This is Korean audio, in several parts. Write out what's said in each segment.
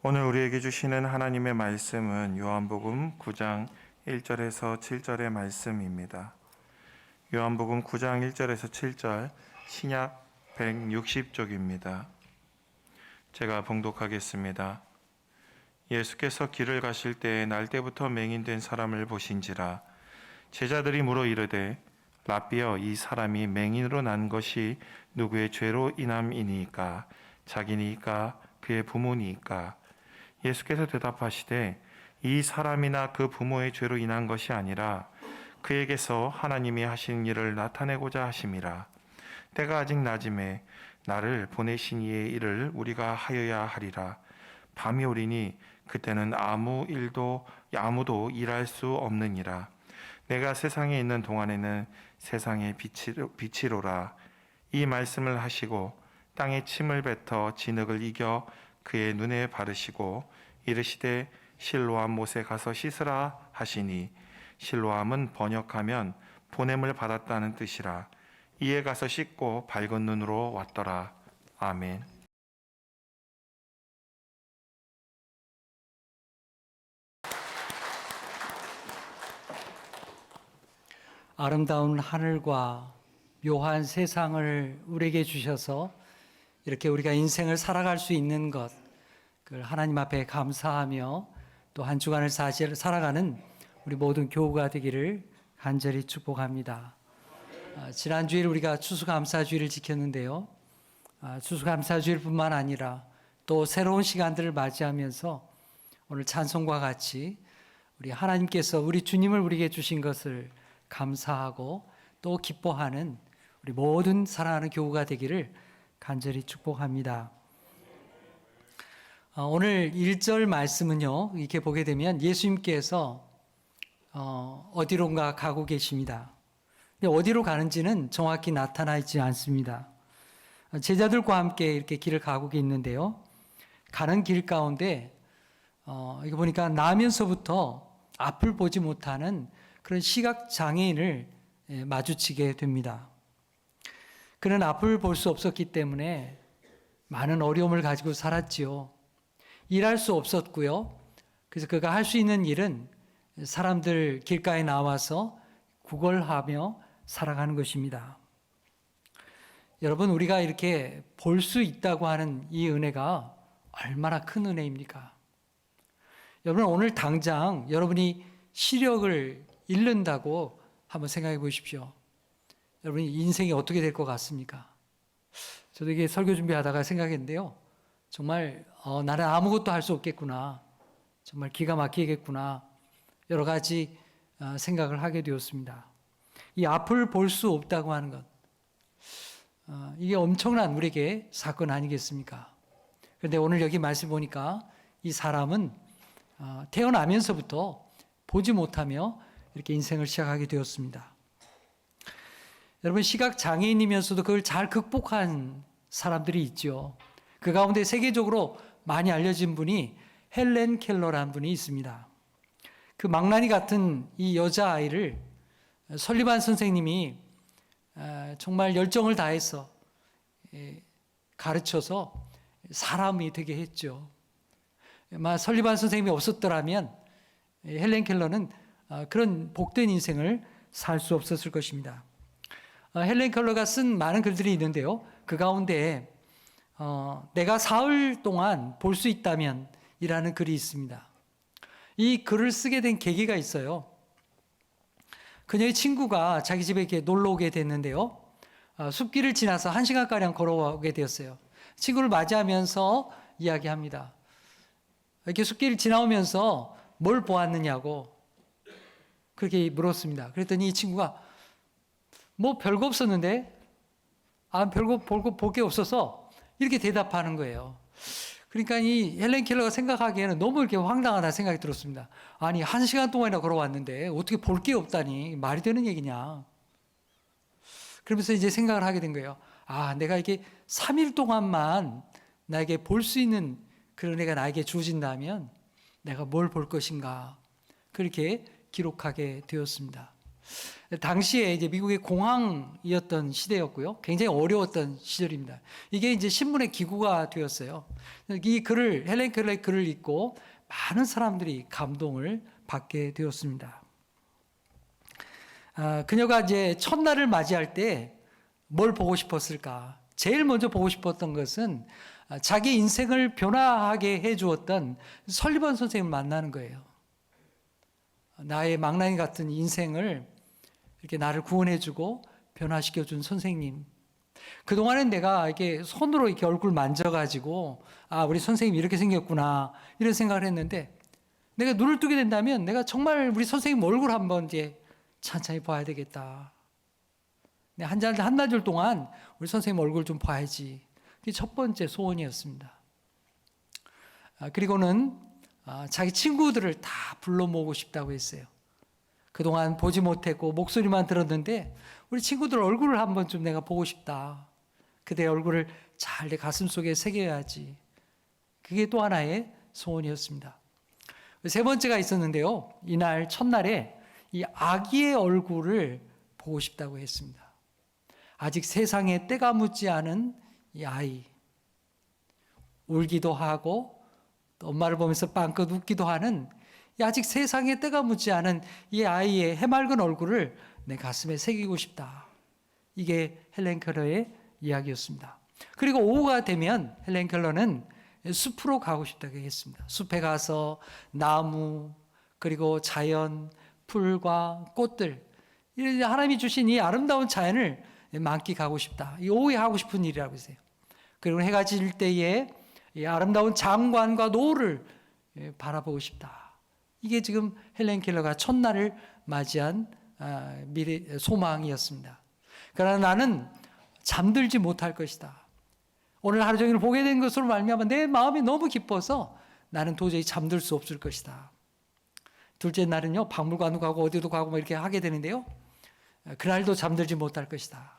오늘 우리에게 주시는 하나님의 말씀은 요한복음 9장 1절에서 7절의 말씀입니다. 요한복음 9장 1절에서 7절 신약 160쪽입니다. 제가 봉독하겠습니다. 예수께서 길을 가실 때에 날때부터 맹인된 사람을 보신지라. 제자들이 물어 이르되 라삐여, 이 사람이 맹인으로 난 것이 누구의 죄로 인함이니까? 자기니까 그의 부모니까? 예수께서 대답하시되 이 사람이나 그 부모의 죄로 인한 것이 아니라 그에게서 하나님이 하신 일을 나타내고자 하심이라. 때가 아직 낮음에 나를 보내신 이의 일을 우리가 하여야 하리라. 밤이 오리니 그때는 아무도 일할 수 없느니라. 내가 세상에 있는 동안에는 세상의 빛이로라. 이 말씀을 하시고 땅에 침을 뱉어 진흙을 이겨 그의 눈에 바르시고 이르시되 실로암 못에 가서 씻으라 하시니, 실로암은 번역하면 보냄을 받았다는 뜻이라. 이에 가서 씻고 밝은 눈으로 왔더라. 아멘. 아름다운 하늘과 묘한 세상을 우리에게 주셔서 이렇게 우리가 인생을 살아갈 수 있는 것, 그걸 하나님 앞에 감사하며 또 한 주간을 살아가는 우리 모든 교우가 되기를 간절히 축복합니다. 지난주일 우리가 추수감사주일을 지켰는데요. 추수감사주일뿐만 아니라 또 새로운 시간들을 맞이하면서 오늘 찬송과 같이 우리 하나님께서 우리 주님을 우리에게 주신 것을 감사하고 또 기뻐하는 우리 모든 사랑하는 교우가 되기를 간절히 축복합니다. 오늘 1절 말씀은요, 이렇게 보게 되면 예수님께서 어디론가 가고 계십니다. 근데 어디로 가는지는 정확히 나타나 있지 않습니다. 제자들과 함께 이렇게 길을 가고 있는데요. 가는 길 가운데 이거 보니까 나면서부터 앞을 보지 못하는 그런 시각 장애인을 마주치게 됩니다. 그는 앞을 볼 수 없었기 때문에 많은 어려움을 가지고 살았지요. 일할 수 없었고요. 그래서 그가 할 수 있는 일은 사람들 길가에 나와서 구걸하며 살아가는 것입니다. 여러분, 우리가 이렇게 볼 수 있다고 하는 이 은혜가 얼마나 큰 은혜입니까? 여러분, 오늘 당장 여러분이 시력을 잃는다고 한번 생각해 보십시오. 여러분, 인생이 어떻게 될 것 같습니까? 저도 이게 설교 준비하다가 생각했는데요. 정말 나는 아무것도 할 수 없겠구나. 정말 기가 막히겠구나. 여러 가지 생각을 하게 되었습니다. 이 앞을 볼 수 없다고 하는 것, 이게 엄청난 우리에게 사건 아니겠습니까? 그런데 오늘 여기 말씀 보니까 이 사람은 태어나면서부터 보지 못하며 이렇게 인생을 시작하게 되었습니다. 여러분, 시각 장애인이면서도 그걸 잘 극복한 사람들이 있죠. 그 가운데 세계적으로 많이 알려진 분이 헬렌 켈러라는 분이 있습니다. 그 망나니 같은 이 여자아이를 설리반 선생님이 정말 열정을 다해서 가르쳐서 사람이 되게 했죠. 아마 설리반 선생님이 없었더라면 헬렌 켈러는 그런 복된 인생을 살 수 없었을 것입니다. 헬렌 켈러가 쓴 많은 글들이 있는데요. 그 가운데 내가 사흘 동안 볼 수 있다면 이라는 글이 있습니다. 이 글을 쓰게 된 계기가 있어요. 그녀의 친구가 자기 집에 이렇게 놀러 오게 됐는데요. 숲길을 지나서 1시간가량 걸어오게 되었어요. 친구를 맞이하면서 이야기합니다. 이렇게 숲길을 지나오면서 뭘 보았느냐고 그렇게 물었습니다. 그랬더니 이 친구가 뭐 별거 없었는데, 별거 볼 게 없어서 이렇게 대답하는 거예요. 그러니까 이 헬렌 켈러가 생각하기에는 너무 이렇게 황당하다 생각이 들었습니다. 아니, 1시간 동안이나 걸어왔는데 어떻게 볼 게 없다니 말이 되는 얘기냐. 그러면서 이제 생각을 하게 된 거예요. 내가 이게 3일 동안만 나에게 볼 수 있는 그런 은혜가 나에게 주어진다면 내가 뭘 볼 것인가. 그렇게 기록하게 되었습니다. 당시에 이제 미국의 공황이었던 시대였고요. 굉장히 어려웠던 시절입니다. 이게 이제 신문의 기구가 되었어요. 이 글을, 헬렌 켈러의 글을 읽고 많은 사람들이 감동을 받게 되었습니다. 그녀가 이제 첫날을 맞이할 때 뭘 보고 싶었을까? 제일 먼저 보고 싶었던 것은 자기 인생을 변화하게 해주었던 설리번 선생님을 만나는 거예요. 나의 망나니 같은 인생을 이렇게 나를 구원해주고 변화시켜준 선생님. 그동안엔 내가 이렇게 손으로 이렇게 얼굴 만져가지고, 우리 선생님 이렇게 생겼구나, 이런 생각을 했는데, 내가 눈을 뜨게 된다면 내가 정말 우리 선생님 얼굴 한번 이제 천천히 봐야 되겠다. 한나절 동안 우리 선생님 얼굴 좀 봐야지. 그게 첫 번째 소원이었습니다. 그리고는 자기 친구들을 다 불러 모으고 싶다고 했어요. 그동안 보지 못했고 목소리만 들었는데 우리 친구들 얼굴을 한번 좀 내가 보고 싶다. 그대 얼굴을 잘 내 가슴 속에 새겨야지. 그게 또 하나의 소원이었습니다. 세 번째가 있었는데요. 이날 첫날에 이 아기의 얼굴을 보고 싶다고 했습니다. 아직 세상에 때가 묻지 않은 이 아이. 울기도 하고 또 엄마를 보면서 빵긋 웃기도 하는 이 아직 세상에 때가 묻지 않은 이 아이의 해맑은 얼굴을 내 가슴에 새기고 싶다. 이게 헬렌 켈러의 이야기였습니다. 그리고 오후가 되면 헬렌 켈러는 숲으로 가고 싶다고 했습니다. 숲에 가서 나무, 그리고 자연, 풀과 꽃들, 하나님이 주신 이 아름다운 자연을 만끽하고 싶다. 이 오후에 하고 싶은 일이라고 했어요. 그리고 해가 질 때에 이 아름다운 장관과 노을을 바라보고 싶다. 이게 지금 헬렌 켈러가 첫날을 맞이한 미래 소망이었습니다. 그러나 나는 잠들지 못할 것이다. 오늘 하루 종일 보게 된 것으로 말미암아 내 마음이 너무 기뻐서 나는 도저히 잠들 수 없을 것이다. 둘째 날은요, 박물관도 가고 어디도 가고 뭐 이렇게 하게 되는데요. 그날도 잠들지 못할 것이다.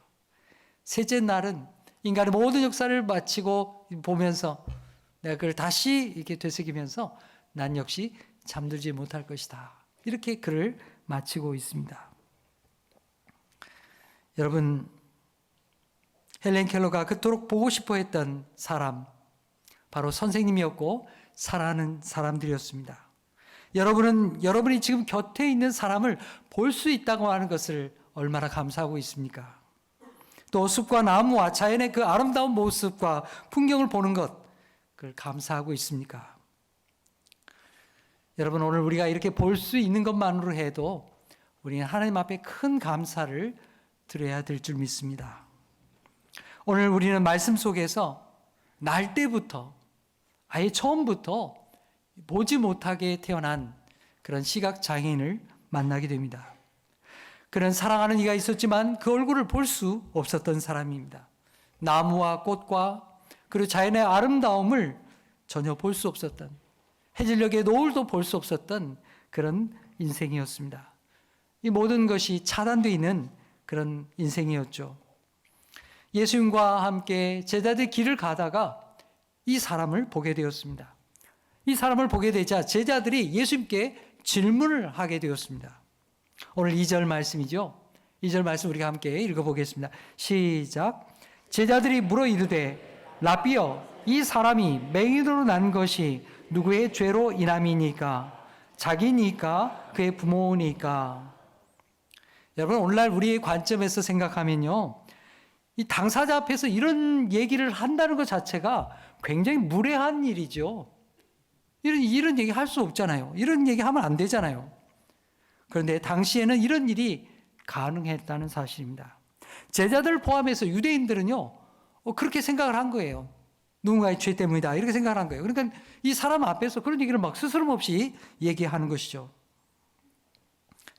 셋째 날은 인간의 모든 역사를 마치고 보면서 내가 그걸 다시 이렇게 되새기면서 난 역시 잠들지 못할 것이다. 이렇게 글을 마치고 있습니다. 여러분, 헬렌 켈러가 그토록 보고 싶어 했던 사람, 바로 선생님이었고 사랑하는 사람들이었습니다. 여러분이 지금 곁에 있는 사람을 볼 수 있다고 하는 것을 얼마나 감사하고 있습니까? 또 숲과 나무와 자연의 그 아름다운 모습과 풍경을 보는 것, 그걸 감사하고 있습니까? 여러분, 오늘 우리가 이렇게 볼 수 있는 것만으로 해도 우리는 하나님 앞에 큰 감사를 드려야 될 줄 믿습니다. 오늘 우리는 말씀 속에서 날 때부터, 아예 처음부터 보지 못하게 태어난 그런 시각장애인을 만나게 됩니다. 그는 사랑하는 이가 있었지만 그 얼굴을 볼 수 없었던 사람입니다. 나무와 꽃과 그리고 자연의 아름다움을 전혀 볼 수 없었던, 해질녘의 노을도 볼 수 없었던 그런 인생이었습니다. 이 모든 것이 차단되어 있는 그런 인생이었죠. 예수님과 함께 제자들 길을 가다가 이 사람을 보게 되었습니다. 이 사람을 보게 되자 제자들이 예수님께 질문을 하게 되었습니다. 오늘 2절 말씀이죠. 2절 말씀 우리가 함께 읽어보겠습니다. 시작. 제자들이 물어 이르되 라비여, 이 사람이 맹인으로 난 것이 누구의 죄로 인함이니까? 자기니까? 그의 부모니까? 여러분, 오늘날 우리의 관점에서 생각하면요, 이 당사자 앞에서 이런 얘기를 한다는 것 자체가 굉장히 무례한 일이죠. 이런 얘기 할 수 없잖아요. 이런 얘기 하면 안 되잖아요. 그런데 당시에는 이런 일이 가능했다는 사실입니다. 제자들 포함해서 유대인들은요, 그렇게 생각을 한 거예요. 누군가의 죄 때문이다, 이렇게 생각을 한 거예요. 그러니까 이 사람 앞에서 그런 얘기를 막 스스럼 없이 얘기하는 것이죠.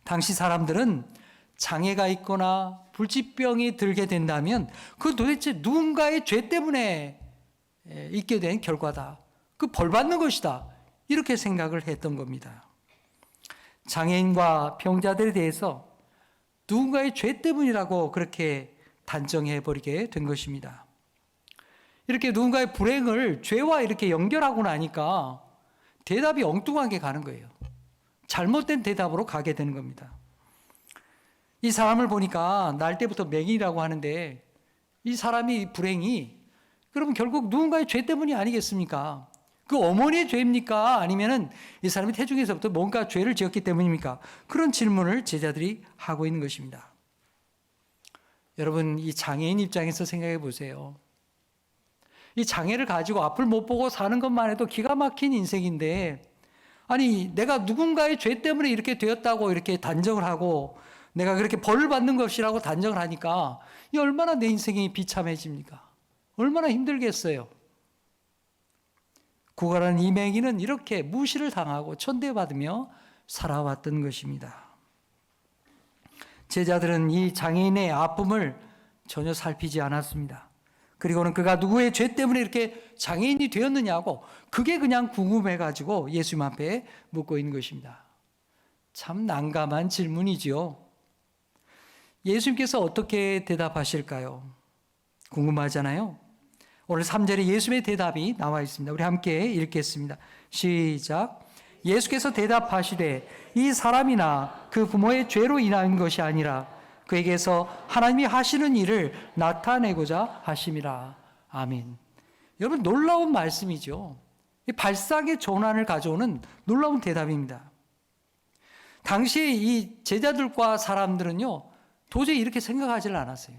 당시 사람들은 장애가 있거나 불치병이 들게 된다면 그건 도대체 누군가의 죄 때문에 있게 된 결과다. 그 벌 받는 것이다. 이렇게 생각을 했던 겁니다. 장애인과 병자들에 대해서 누군가의 죄 때문이라고 그렇게 단정해 버리게 된 것입니다. 이렇게 누군가의 불행을 죄와 이렇게 연결하고 나니까 대답이 엉뚱하게 가는 거예요. 잘못된 대답으로 가게 되는 겁니다. 이 사람을 보니까 날 때부터 맹인이라고 하는데 이 사람이 불행이 그러면 결국 누군가의 죄 때문이 아니겠습니까? 그 어머니의 죄입니까? 아니면은 이 사람이 태중에서부터 뭔가 죄를 지었기 때문입니까? 그런 질문을 제자들이 하고 있는 것입니다. 여러분, 이 장애인 입장에서 생각해 보세요. 이 장애를 가지고 앞을 못 보고 사는 것만 해도 기가 막힌 인생인데, 아니 내가 누군가의 죄 때문에 이렇게 되었다고 이렇게 단정을 하고 내가 그렇게 벌을 받는 것이라고 단정을 하니까 이 얼마나 내 인생이 비참해집니까? 얼마나 힘들겠어요. 구걸하는 이 맹인은 이렇게 무시를 당하고 천대받으며 살아왔던 것입니다. 제자들은 이 장애인의 아픔을 전혀 살피지 않았습니다. 그리고는 그가 누구의 죄 때문에 이렇게 장애인이 되었느냐고 그게 그냥 궁금해가지고 예수님 앞에 묻고 있는 것입니다. 참 난감한 질문이지요. 예수님께서 어떻게 대답하실까요? 궁금하잖아요. 오늘 3절에 예수님의 대답이 나와 있습니다. 우리 함께 읽겠습니다. 시작. 예수께서 대답하시되 이 사람이나 그 부모의 죄로 인한 것이 아니라 그에게서 하나님이 하시는 일을 나타내고자 하심이라. 아멘. 여러분, 놀라운 말씀이죠. 발상의 전환을 가져오는 놀라운 대답입니다. 당시에 이 제자들과 사람들은요, 도저히 이렇게 생각하지를 않았어요.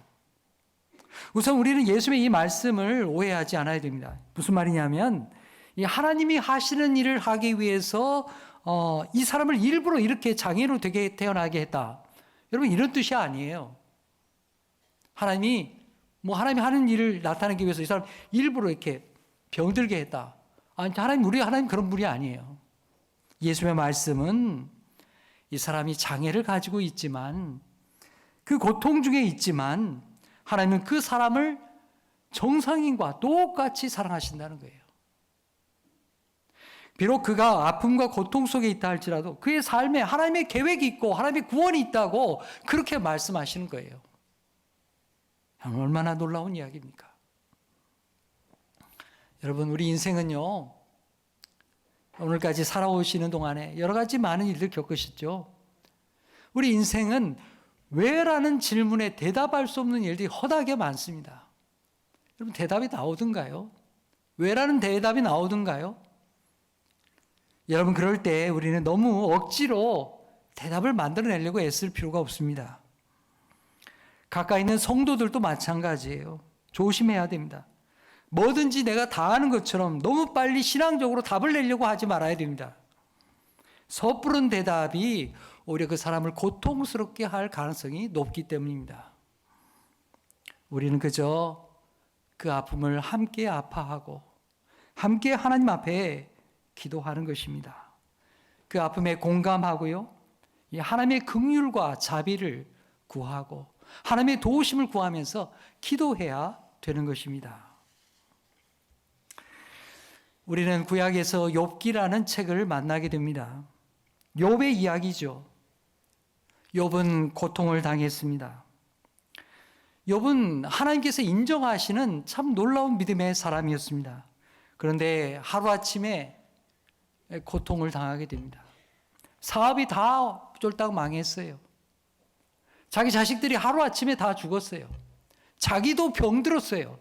우선 우리는 예수님의 이 말씀을 오해하지 않아야 됩니다. 무슨 말이냐면, 이 하나님이 하시는 일을 하기 위해서 이 사람을 일부러 이렇게 장애로 되게 태어나게 했다. 여러분, 이런 뜻이 아니에요. 하나님이 하는 일을 나타내기 위해서 이 사람 일부러 이렇게 병들게 했다. 아니, 우리 하나님 그런 분이 아니에요. 예수님의 말씀은 이 사람이 장애를 가지고 있지만 그 고통 중에 있지만 하나님은 그 사람을 정상인과 똑같이 사랑하신다는 거예요. 비록 그가 아픔과 고통 속에 있다 할지라도 그의 삶에 하나님의 계획이 있고 하나님의 구원이 있다고 그렇게 말씀하시는 거예요. 얼마나 놀라운 이야기입니까? 여러분, 우리 인생은요, 오늘까지 살아오시는 동안에 여러 가지 많은 일들 겪으셨죠. 우리 인생은 왜라는 질문에 대답할 수 없는 일들이 허다하게 많습니다. 여러분, 대답이 나오던가요? 왜라는 대답이 나오던가요? 여러분, 그럴 때 우리는 너무 억지로 대답을 만들어내려고 애쓸 필요가 없습니다. 가까이 있는 성도들도 마찬가지예요. 조심해야 됩니다. 뭐든지 내가 다 아는 것처럼 너무 빨리 신앙적으로 답을 내려고 하지 말아야 됩니다. 섣부른 대답이 오히려 그 사람을 고통스럽게 할 가능성이 높기 때문입니다. 우리는 그저 그 아픔을 함께 아파하고 함께 하나님 앞에 기도하는 것입니다. 그 아픔에 공감하고요, 하나님의 긍휼과 자비를 구하고 하나님의 도우심을 구하면서 기도해야 되는 것입니다. 우리는 구약에서 욥기라는 책을 만나게 됩니다. 욥의 이야기죠. 욥은 고통을 당했습니다. 욥은 하나님께서 인정하시는 참 놀라운 믿음의 사람이었습니다. 그런데 하루아침에 고통을 당하게 됩니다. 사업이 다 쫄딱 망했어요. 자기 자식들이 하루아침에 다 죽었어요. 자기도 병들었어요.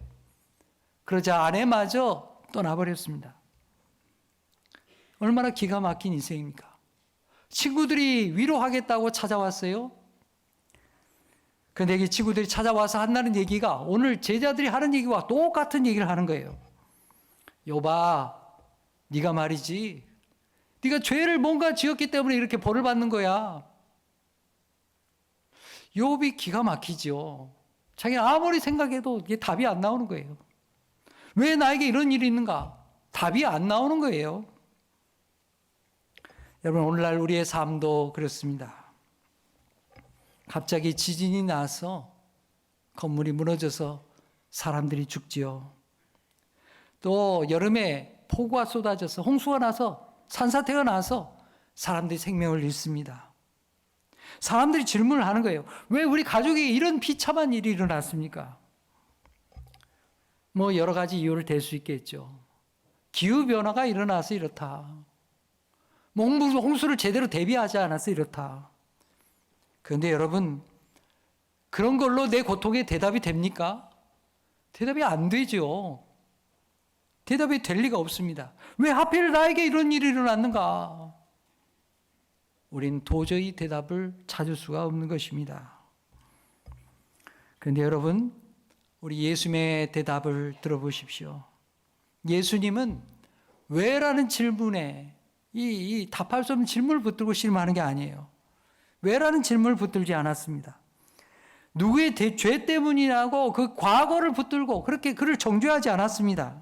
그러자 아내마저 떠나버렸습니다. 얼마나 기가 막힌 인생입니까? 친구들이 위로하겠다고 찾아왔어요. 그런데 이 친구들이 찾아와서 한다는 얘기가 오늘 제자들이 하는 얘기와 똑같은 얘기를 하는 거예요. 욥아, 네가 말이지, 네가 죄를 뭔가 지었기 때문에 이렇게 벌을 받는 거야. 욥이 기가 막히죠. 자기는 아무리 생각해도 이게 답이 안 나오는 거예요. 왜 나에게 이런 일이 있는가? 답이 안 나오는 거예요. 여러분, 오늘날 우리의 삶도 그렇습니다. 갑자기 지진이 나서 건물이 무너져서 사람들이 죽지요. 또 여름에 폭우가 쏟아져서 홍수가 나서 산사태가 나서 사람들이 생명을 잃습니다. 사람들이 질문을 하는 거예요. 왜 우리 가족에게 이런 비참한 일이 일어났습니까? 여러 가지 이유를 댈 수 있겠죠. 기후변화가 일어나서 이렇다. 홍수를 제대로 대비하지 않아서 이렇다. 그런데 여러분, 그런 걸로 내 고통에 대답이 됩니까? 대답이 안 되죠. 대답이 될 리가 없습니다. 왜 하필 나에게 이런 일이 일어났는가? 우린 도저히 대답을 찾을 수가 없는 것입니다. 그런데 여러분, 우리 예수님의 대답을 들어보십시오. 예수님은 왜라는 질문에 이 답할 수 없는 질문을 붙들고 실망하는 게 아니에요. 왜라는 질문을 붙들지 않았습니다. 누구의 죄 때문이라고 그 과거를 붙들고 그렇게 그를 정죄하지 않았습니다.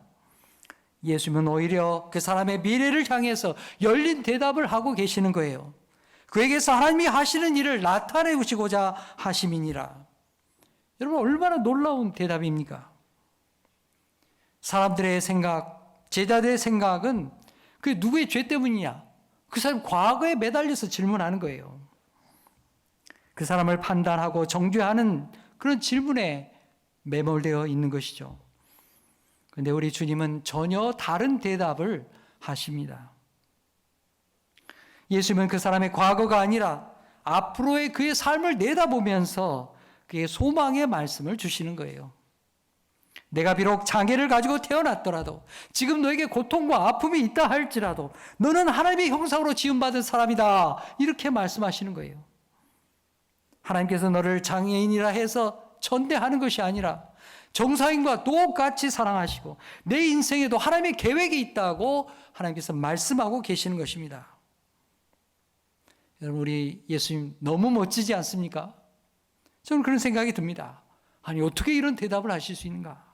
예수님은 오히려 그 사람의 미래를 향해서 열린 대답을 하고 계시는 거예요. 그에게서 하나님이 하시는 일을 나타내시고자 하심이니라. 여러분, 얼마나 놀라운 대답입니까? 사람들의 생각, 제자들의 생각은 그 누구의 죄 때문이냐? 그 사람 과거에 매달려서 질문하는 거예요. 그 사람을 판단하고 정죄하는 그런 질문에 매몰되어 있는 것이죠. 그런데 우리 주님은 전혀 다른 대답을 하십니다. 예수님은 그 사람의 과거가 아니라 앞으로의 그의 삶을 내다보면서 그의 소망의 말씀을 주시는 거예요. 내가 비록 장애를 가지고 태어났더라도, 지금 너에게 고통과 아픔이 있다 할지라도 너는 하나님의 형상으로 지음받은 사람이다, 이렇게 말씀하시는 거예요. 하나님께서 너를 장애인이라 해서 천대하는 것이 아니라 정상인과 똑같이 사랑하시고 내 인생에도 하나님의 계획이 있다고 하나님께서 말씀하고 계시는 것입니다. 여러분, 우리 예수님 너무 멋지지 않습니까? 저는 그런 생각이 듭니다. 아니, 어떻게 이런 대답을 하실 수 있는가?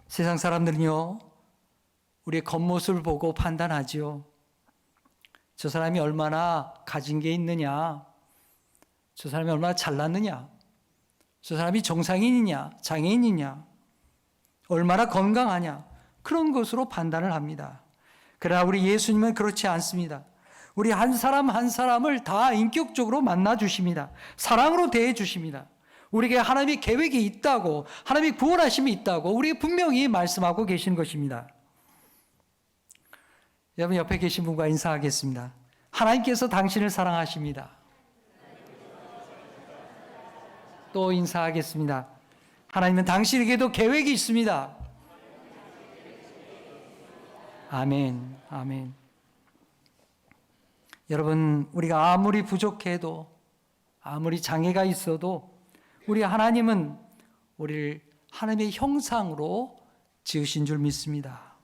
세상 사람들은요, 우리의 겉모습을 보고 판단하지요. 저 사람이 얼마나 가진 게 있느냐, 저 사람이 얼마나 잘났느냐, 저 사람이 정상인이냐, 장애인이냐, 얼마나 건강하냐, 그런 것으로 판단을 합니다. 그러나 우리 예수님은 그렇지 않습니다. 우리 한 사람 한 사람을 다 인격적으로 만나 주십니다. 사랑으로 대해 주십니다. 우리에게 하나님의 계획이 있다고, 하나님의 구원하심이 있다고 우리에게 분명히 말씀하고 계신 것입니다. 여러분, 옆에 계신 분과 인사하겠습니다. 하나님께서 당신을 사랑하십니다. 또 인사하겠습니다. 하나님은 당신에게도 계획이 있습니다. 아멘, 아멘. 여러분, 우리가 아무리 부족해도, 아무리 장애가 있어도 우리 하나님은 우리를 하나님의 형상으로 지으신 줄 믿습니다.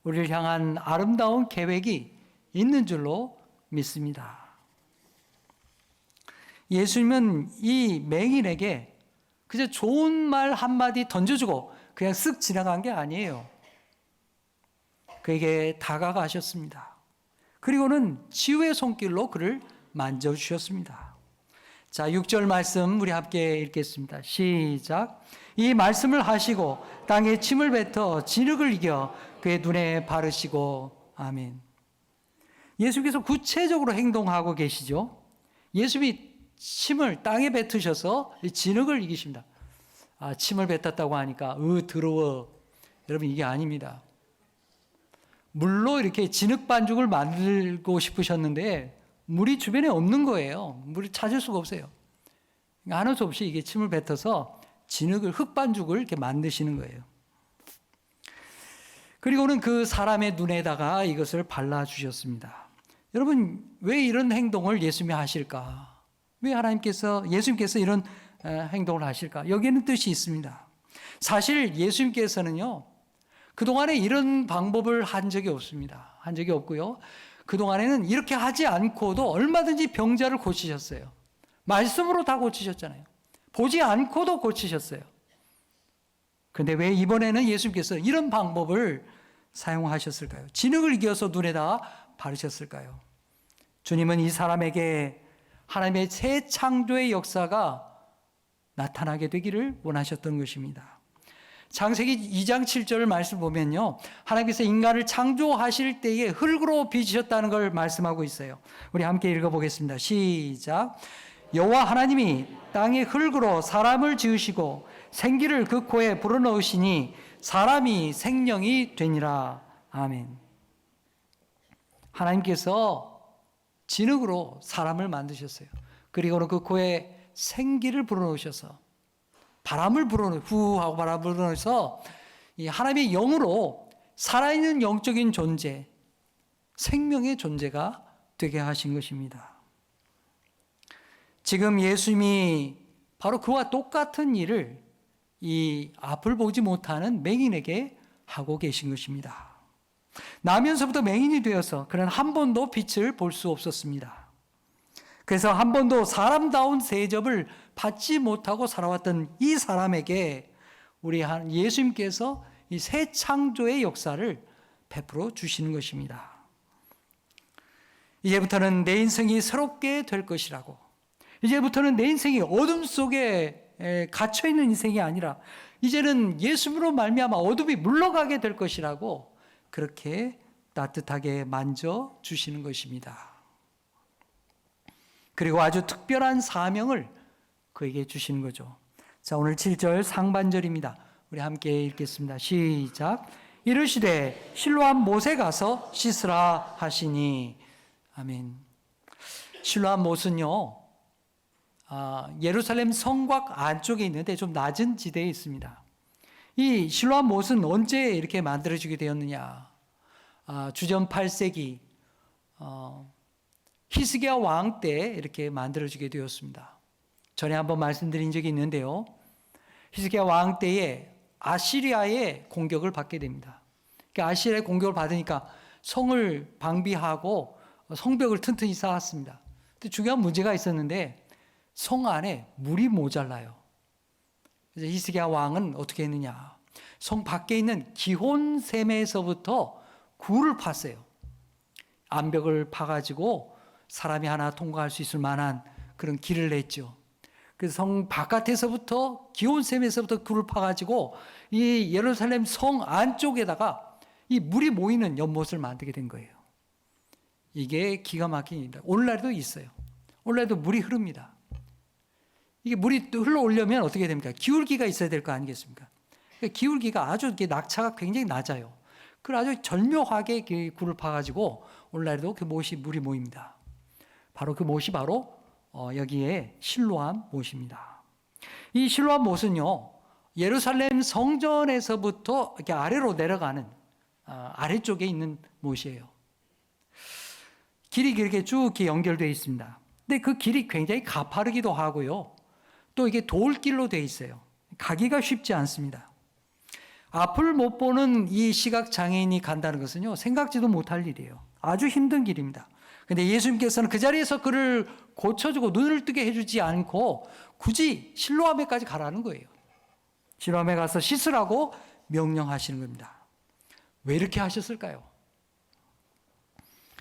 우리를 향한 아름다운 계획이 있는 줄로 믿습니다. 예수님은 이 맹인에게 그저 좋은 말 한마디 던져주고 그냥 쓱 지나간 게 아니에요. 그에게 다가가셨습니다. 그리고는 치유의 손길로 그를 만져주셨습니다. 자, 6절 말씀 우리 함께 읽겠습니다. 시작. 이 말씀을 하시고 땅에 침을 뱉어 진흙을 이겨 그의 눈에 바르시고. 아멘. 예수께서 구체적으로 행동하고 계시죠. 예수님이 침을 땅에 뱉으셔서 진흙을 이기십니다. 아, 침을 뱉었다고 하니까 더러워. 여러분, 이게 아닙니다. 물로 이렇게 진흙 반죽을 만들고 싶으셨는데 물이 주변에 없는 거예요. 물을 찾을 수가 없어요. 하는 수 없이 이게 침을 뱉어서 진흙을, 흙 반죽을 이렇게 만드시는 거예요. 그리고는 그 사람의 눈에다가 이것을 발라주셨습니다. 여러분, 왜 이런 행동을 예수님이 하실까? 왜 예수님께서 이런 행동을 하실까? 여기에는 뜻이 있습니다. 사실 예수님께서는요, 그동안에 이런 방법을 한 적이 없습니다. 한 적이 없고요. 그동안에는 이렇게 하지 않고도 얼마든지 병자를 고치셨어요. 말씀으로 다 고치셨잖아요. 보지 않고도 고치셨어요. 그런데 왜 이번에는 예수님께서 이런 방법을 사용하셨을까요? 진흙을 이겨서 눈에다 바르셨을까요? 주님은 이 사람에게 하나님의 새 창조의 역사가 나타나게 되기를 원하셨던 것입니다. 창세기 2장 7절 말씀 보면요, 하나님께서 인간을 창조하실 때에 흙으로 빚으셨다는 걸 말씀하고 있어요. 우리 함께 읽어보겠습니다. 시작. 여호와 하나님이 땅의 흙으로 사람을 지으시고 생기를 그 코에 불어넣으시니 사람이 생명이 되니라. 아멘. 하나님께서 진흙으로 사람을 만드셨어요. 그리고는 그 코에 생기를 불어넣으셔서 후하고 바람을 불어넣어서 이 하나님의 영으로 살아있는 영적인 존재, 생명의 존재가 되게 하신 것입니다. 지금 예수님이 바로 그와 똑같은 일을 이 앞을 보지 못하는 맹인에게 하고 계신 것입니다. 나면서부터 맹인이 되어서 그는 한 번도 빛을 볼 수 없었습니다. 그래서 한 번도 사람다운 대접을 받지 못하고 살아왔던 이 사람에게 우리 예수님께서 이 새 창조의 역사를 베풀어 주시는 것입니다. 이제부터는 내 인생이 새롭게 될 것이라고, 이제부터는 내 인생이 어둠 속에 갇혀있는 인생이 아니라 이제는 예수님으로 말미암아 어둠이 물러가게 될 것이라고 그렇게 따뜻하게 만져주시는 것입니다. 그리고 아주 특별한 사명을 그에게 주시는 거죠. 자, 오늘 7절 상반절입니다. 우리 함께 읽겠습니다. 시작. 이르시되 실로암 못에 가서 씻으라 하시니. 아멘. 실로암 못은요, 예루살렘 성곽 안쪽에 있는데 좀 낮은 지대에 있습니다. 이 실로암 못은 언제 이렇게 만들어지게 되었느냐? 주전 8세기 히스기야 왕 때 이렇게 만들어지게 되었습니다. 전에 한번 말씀드린 적이 있는데요. 히스기야 왕 때에 아시리아의 공격을 받게 됩니다. 아시리아의 공격을 받으니까 성을 방비하고 성벽을 튼튼히 쌓았습니다. 근데 중요한 문제가 있었는데 성 안에 물이 모자라요. 그래서 히스기야 왕은 어떻게 했느냐? 성 밖에 있는 기혼샘에서부터 굴을 팠어요. 암벽을 파가지고 사람이 하나 통과할 수 있을 만한 그런 길을 냈죠. 그래서 성 바깥에서부터 기온샘에서부터 굴을 파가지고 이 예루살렘 성 안쪽에다가 이 물이 모이는 연못을 만들게 된 거예요. 이게 기가 막힌 일입니다. 오늘날도 있어요. 오늘날도 물이 흐릅니다. 이게 물이 흘러오려면 어떻게 됩니까? 기울기가 있어야 될 거 아니겠습니까? 기울기가 아주 이렇게 낙차가 굉장히 낮아요. 그걸 아주 절묘하게 굴을 파가지고 오늘날도 그 못이 물이 모입니다. 바로 그 못이 바로 여기에 실로암 못입니다. 이 실로암 못은요, 예루살렘 성전에서부터 이렇게 아래로 내려가는 아래쪽에 있는 못이에요. 길이 이렇게 쭉 이렇게 연결되어 있습니다. 근데 그 길이 굉장히 가파르기도 하고요. 또 이게 돌길로 되어 있어요. 가기가 쉽지 않습니다. 앞을 못 보는 이 시각장애인이 간다는 것은요, 생각지도 못할 일이에요. 아주 힘든 길입니다. 근데 예수님께서는 그 자리에서 그를 고쳐주고 눈을 뜨게 해주지 않고 굳이 실로암에까지 가라는 거예요. 실로암에 가서 씻으라고 명령하시는 겁니다. 왜 이렇게 하셨을까요?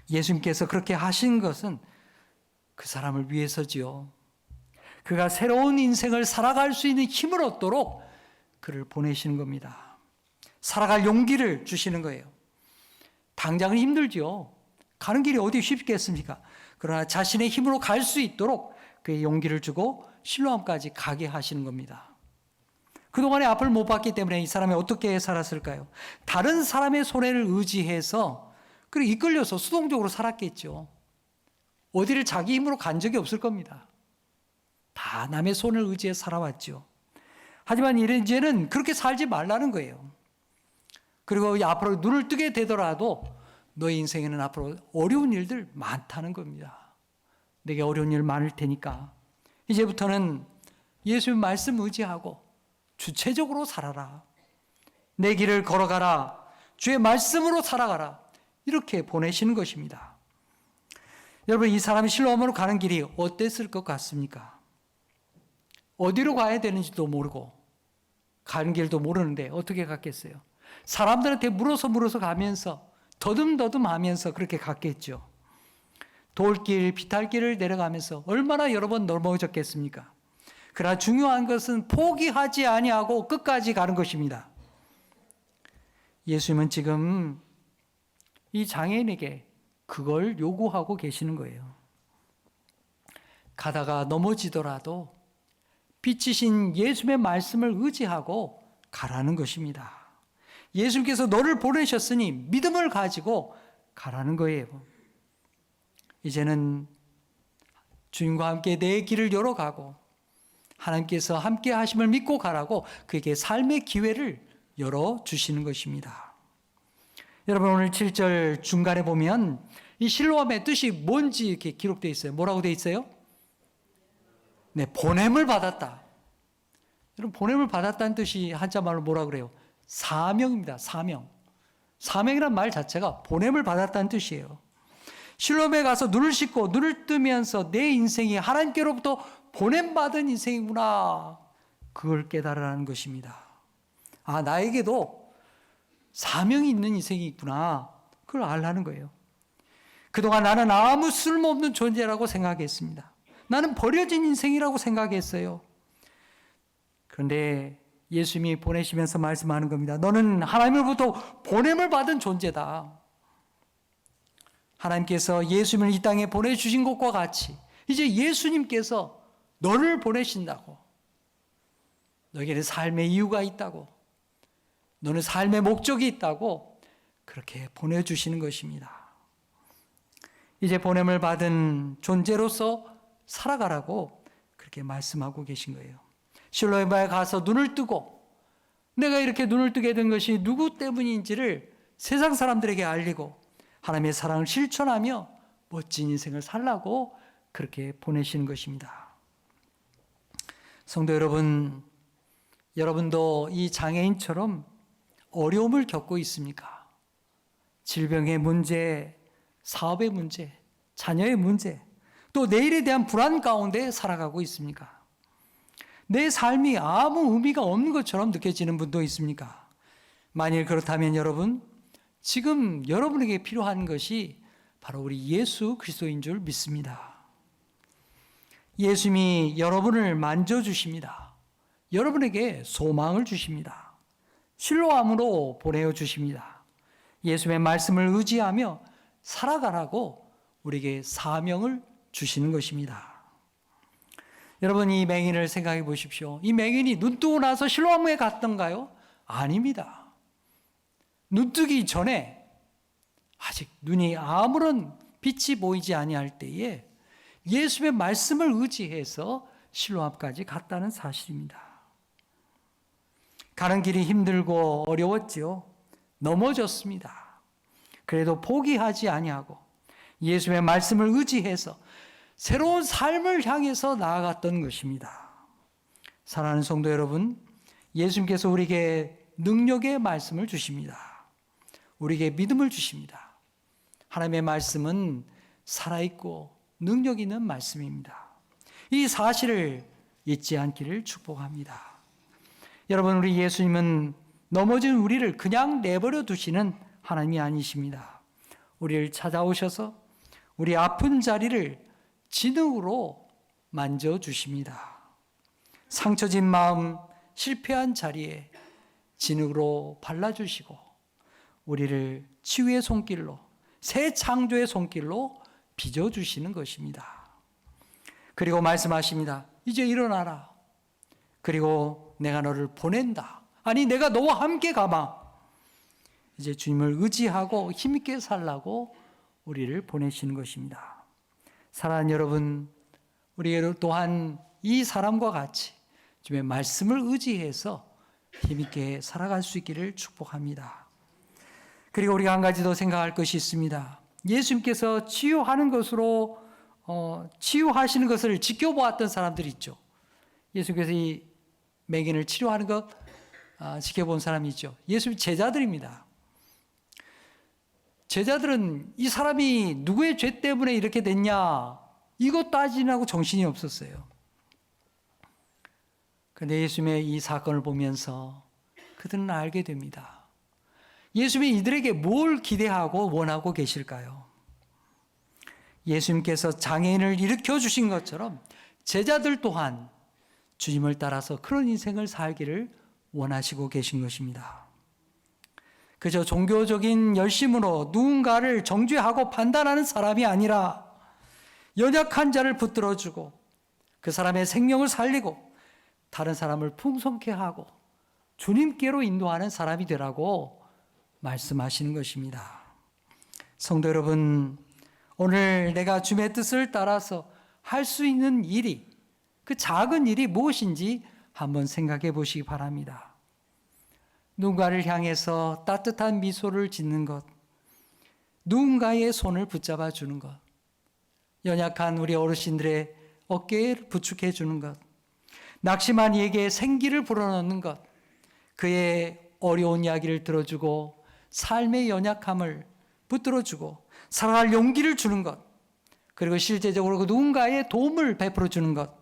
예수님께서 그렇게 하신 것은 그 사람을 위해서지요. 그가 새로운 인생을 살아갈 수 있는 힘을 얻도록 그를 보내시는 겁니다. 살아갈 용기를 주시는 거예요. 당장은 힘들죠. 가는 길이 어디 쉽겠습니까? 그러나 자신의 힘으로 갈 수 있도록 그의 용기를 주고 실로암까지 가게 하시는 겁니다. 그동안에 앞을 못 봤기 때문에 이 사람이 어떻게 살았을까요? 다른 사람의 손해를 의지해서 그리고 이끌려서 수동적으로 살았겠죠. 어디를 자기 힘으로 간 적이 없을 겁니다. 다 남의 손을 의지해 살아왔죠. 하지만 이제는 그렇게 살지 말라는 거예요. 그리고 앞으로 눈을 뜨게 되더라도 너의 인생에는 앞으로 어려운 일들 많다는 겁니다. 내게 어려운 일 많을 테니까 이제부터는 예수님 말씀 의지하고 주체적으로 살아라. 내 길을 걸어가라. 주의 말씀으로 살아가라. 이렇게 보내시는 것입니다. 여러분, 이 사람이 실로암으로 가는 길이 어땠을 것 같습니까? 어디로 가야 되는지도 모르고 가는 길도 모르는데 어떻게 갔겠어요? 사람들한테 물어서 가면서 더듬더듬 하면서 그렇게 갔겠죠. 돌길, 비탈길을 내려가면서 얼마나 여러 번 넘어졌겠습니까? 그러나 중요한 것은 포기하지 아니하고 끝까지 가는 것입니다. 예수님은 지금 이 장애인에게 그걸 요구하고 계시는 거예요. 가다가 넘어지더라도 빛이신 예수님의 말씀을 의지하고 가라는 것입니다. 예수님께서 너를 보내셨으니 믿음을 가지고 가라는 거예요. 이제는 주님과 함께 내 길을 열어가고 하나님께서 함께 하심을 믿고 가라고 그에게 삶의 기회를 열어주시는 것입니다. 여러분, 오늘 7절 중간에 보면 이 실로암의 뜻이 뭔지 이렇게 기록되어 있어요. 뭐라고 되어 있어요? 네, 보냄을 받았다. 여러분, 보냄을 받았다는 뜻이 한자말로 뭐라 그래요? 사명입니다. 사명. 사명이란 말 자체가 보냄을 받았다는 뜻이에요. 실로암에 가서 눈을 씻고 눈을 뜨면서 내 인생이 하나님께로부터 보냄받은 인생이구나, 그걸 깨달으라는 것입니다. 아, 나에게도 사명이 있는 인생이 있구나, 그걸 알라는 거예요. 그동안 나는 아무 쓸모없는 존재라고 생각했습니다. 나는 버려진 인생이라고 생각했어요. 그런데 예수님이 보내시면서 말씀하는 겁니다. 너는 하나님으로부터 보냄을 받은 존재다. 하나님께서 예수님을 이 땅에 보내주신 것과 같이 이제 예수님께서 너를 보내신다고, 너에게는 삶의 이유가 있다고, 너는 삶의 목적이 있다고 그렇게 보내주시는 것입니다. 이제 보냄을 받은 존재로서 살아가라고 그렇게 말씀하고 계신 거예요. 실로암에 가서 눈을 뜨고, 내가 이렇게 눈을 뜨게 된 것이 누구 때문인지를 세상 사람들에게 알리고 하나님의 사랑을 실천하며 멋진 인생을 살라고 그렇게 보내시는 것입니다. 성도 여러분, 여러분도 이 장애인처럼 어려움을 겪고 있습니까? 질병의 문제, 사업의 문제, 자녀의 문제, 또 내일에 대한 불안 가운데 살아가고 있습니까? 내 삶이 아무 의미가 없는 것처럼 느껴지는 분도 있습니까? 만일 그렇다면 여러분, 지금 여러분에게 필요한 것이 바로 우리 예수 그리스도인 줄 믿습니다. 예수님이 여러분을 만져주십니다. 여러분에게 소망을 주십니다. 실로암으로 보내어 주십니다. 예수님의 말씀을 의지하며 살아가라고 우리에게 사명을 주시는 것입니다. 여러분, 이 맹인을 생각해 보십시오. 이 맹인이 눈 뜨고 나서 실로암에 갔던가요? 아닙니다. 눈 뜨기 전에 아직 눈이 아무런 빛이 보이지 아니할 때에 예수의 말씀을 의지해서 실로암까지 갔다는 사실입니다. 가는 길이 힘들고 어려웠지요. 넘어졌습니다. 그래도 포기하지 아니하고 예수의 말씀을 의지해서 새로운 삶을 향해서 나아갔던 것입니다. 사랑하는 성도 여러분, 예수님께서 우리에게 능력의 말씀을 주십니다. 우리에게 믿음을 주십니다. 하나님의 말씀은 살아있고 능력 있는 말씀입니다. 이 사실을 잊지 않기를 축복합니다. 여러분, 우리 예수님은 넘어진 우리를 그냥 내버려 두시는 하나님이 아니십니다. 우리를 찾아오셔서 우리 아픈 자리를 진흙으로 만져주십니다. 상처진 마음, 실패한 자리에 진흙으로 발라주시고 우리를 치유의 손길로, 새 창조의 손길로 빚어주시는 것입니다. 그리고 말씀하십니다. 이제 일어나라. 그리고 내가 너를 보낸다. 아니, 내가 너와 함께 가마. 이제 주님을 의지하고 힘있게 살라고 우리를 보내시는 것입니다. 사랑하는 여러분, 우리 또한 이 사람과 같이 주님의 말씀을 의지해서 힘있게 살아갈 수 있기를 축복합니다. 그리고 우리가 한 가지 더 생각할 것이 있습니다. 예수님께서 치유하는 것으로 치유하시는 것을 지켜보았던 사람들이 있죠. 예수님께서 이 맹인을 치료하는 것 지켜본 사람이 있죠. 예수님 제자들입니다. 제자들은 이 사람이 누구의 죄 때문에 이렇게 됐냐, 이것 따지느라고 정신이 없었어요. 그런데 예수님의 이 사건을 보면서 그들은 알게 됩니다. 예수님이 이들에게 뭘 기대하고 원하고 계실까요? 예수님께서 장애인을 일으켜 주신 것처럼 제자들 또한 주님을 따라서 그런 인생을 살기를 원하시고 계신 것입니다. 그저 종교적인 열심으로 누군가를 정죄하고 판단하는 사람이 아니라 연약한 자를 붙들어주고 그 사람의 생명을 살리고 다른 사람을 풍성케 하고 주님께로 인도하는 사람이 되라고 말씀하시는 것입니다. 성도 여러분, 오늘 내가 주님의 뜻을 따라서 할 수 있는 일이 그 작은 일이 무엇인지 한번 생각해 보시기 바랍니다. 누군가를 향해서 따뜻한 미소를 짓는 것, 누군가의 손을 붙잡아 주는 것, 연약한 우리 어르신들의 어깨에 부축해 주는 것, 낙심한 이에게 생기를 불어넣는 것, 그의 어려운 이야기를 들어주고 삶의 연약함을 붙들어주고 살아갈 용기를 주는 것, 그리고 실제적으로 그 누군가의 도움을 베풀어 주는 것,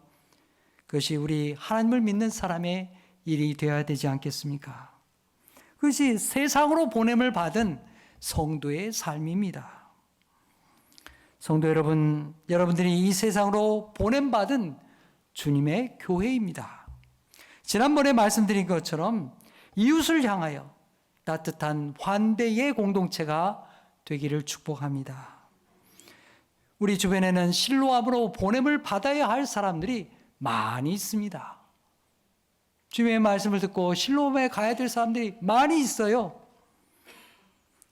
그것이 우리 하나님을 믿는 사람의 일이 되어야 되지 않겠습니까? 그것이 세상으로 보냄을 받은 성도의 삶입니다. 성도 여러분, 여러분들이 이 세상으로 보냄받은 주님의 교회입니다. 지난번에 말씀드린 것처럼 이웃을 향하여 따뜻한 환대의 공동체가 되기를 축복합니다. 우리 주변에는 실로암으로 보냄을 받아야 할 사람들이 많이 있습니다. 주님의 말씀을 듣고 실로암에 가야 될 사람들이 많이 있어요.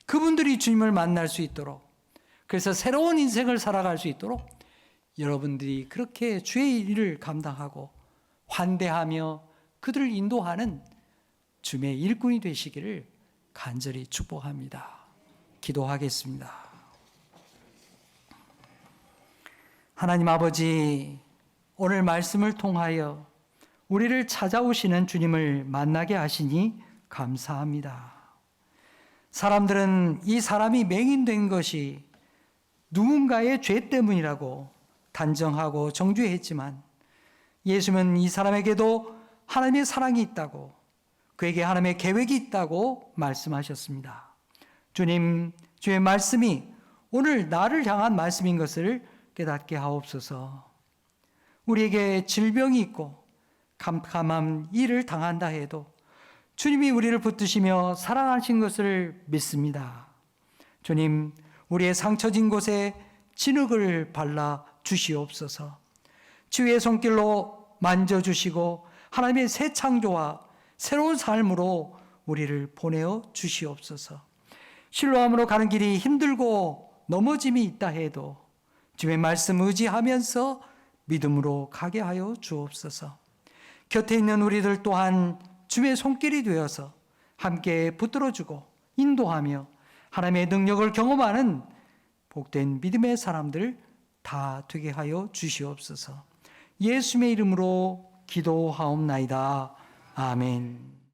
그분들이 주님을 만날 수 있도록, 그래서 새로운 인생을 살아갈 수 있도록 여러분들이 그렇게 주의 일을 감당하고 환대하며 그들을 인도하는 주님의 일꾼이 되시기를 간절히 축복합니다. 기도하겠습니다. 하나님 아버지, 오늘 말씀을 통하여 우리를 찾아오시는 주님을 만나게 하시니 감사합니다. 사람들은 이 사람이 맹인된 것이 누군가의 죄 때문이라고 단정하고 정죄했지만 예수님은 이 사람에게도 하나님의 사랑이 있다고, 그에게 하나님의 계획이 있다고 말씀하셨습니다. 주님, 주의 말씀이 오늘 나를 향한 말씀인 것을 깨닫게 하옵소서. 우리에게 질병이 있고 캄캄한 일을 당한다 해도 주님이 우리를 붙드시며 사랑하신 것을 믿습니다. 주님, 우리의 상처진 곳에 진흙을 발라 주시옵소서. 주의 손길로 만져주시고 하나님의 새 창조와 새로운 삶으로 우리를 보내어 주시옵소서. 실로암으로 가는 길이 힘들고 넘어짐이 있다 해도 주의 말씀 의지하면서 믿음으로 가게 하여 주옵소서. 곁에 있는 우리들 또한 주의 손길이 되어서 함께 붙들어주고 인도하며 하나님의 능력을 경험하는 복된 믿음의 사람들 다 되게 하여 주시옵소서. 예수님의 이름으로 기도하옵나이다. 아멘.